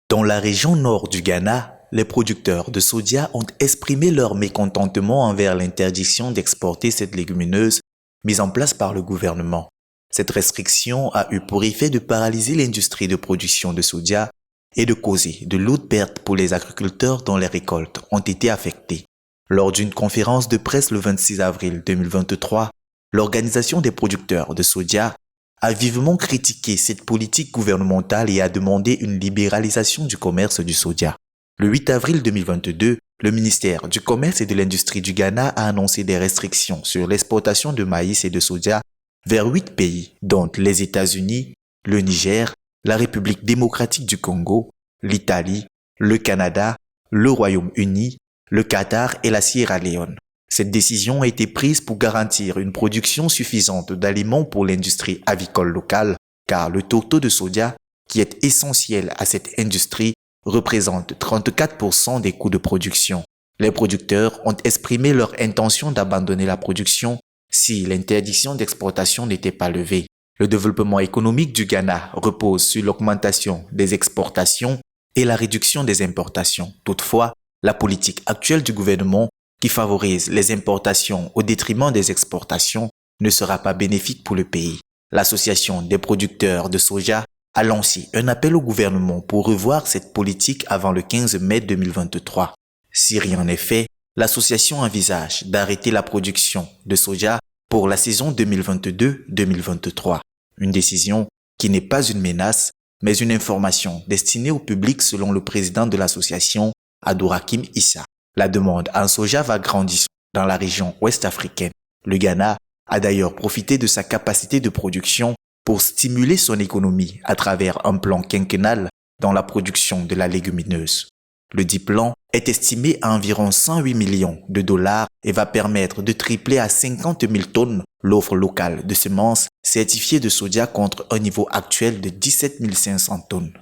Dans la région nord du Ghana, les producteurs de soja ont exprimé leur mécontentement envers l'interdiction d'exporter cette légumineuse mise en place par le gouvernement. Cette restriction a eu pour effet de paralyser l'industrie de production de soja et de causer de lourdes pertes pour les agriculteurs dont les récoltes ont été affectées. Lors d'une conférence de presse le 26 avril 2023, l'Organisation des producteurs de soja a vivement critiqué cette politique gouvernementale et a demandé une libéralisation du commerce du soja. Le 8 avril 2022, le ministère du Commerce et de l'Industrie du Ghana a annoncé des restrictions sur l'exportation de maïs et de soja vers 8 pays, dont les États-Unis, le Niger, la République démocratique du Congo, l'Italie, le Canada, le Royaume-Uni, le Qatar et la Sierra Leone. Cette décision a été prise pour garantir une production suffisante d'aliments pour l'industrie avicole locale, car le tourteau de soja, qui est essentiel à cette industrie, représente 34% des coûts de production. Les producteurs ont exprimé leur intention d'abandonner la production si l'interdiction d'exportation n'était pas levée. Le développement économique du Ghana repose sur l'augmentation des exportations et la réduction des importations. Toutefois, la politique actuelle du gouvernement qui favorise les importations au détriment des exportations ne sera pas bénéfique pour le pays. L'Association des producteurs de soja a lancé un appel au gouvernement pour revoir cette politique avant le 15 mai 2023. Si rien n'est fait, l'association envisage d'arrêter la production de soja pour la saison 2022-2023. Une décision qui n'est pas une menace, mais une information destinée au public selon le président de l'association, Abdourakim Issa. La demande en soja va grandissant dans la région ouest africaine. Le Ghana a d'ailleurs profité de sa capacité de production pour stimuler son économie à travers un plan quinquennal dans la production de la légumineuse. Le dit plan est estimé à environ 108 millions de dollars et va permettre de tripler à 50 000 tonnes l'offre locale de semences certifiées de soja contre un niveau actuel de 17 500 tonnes.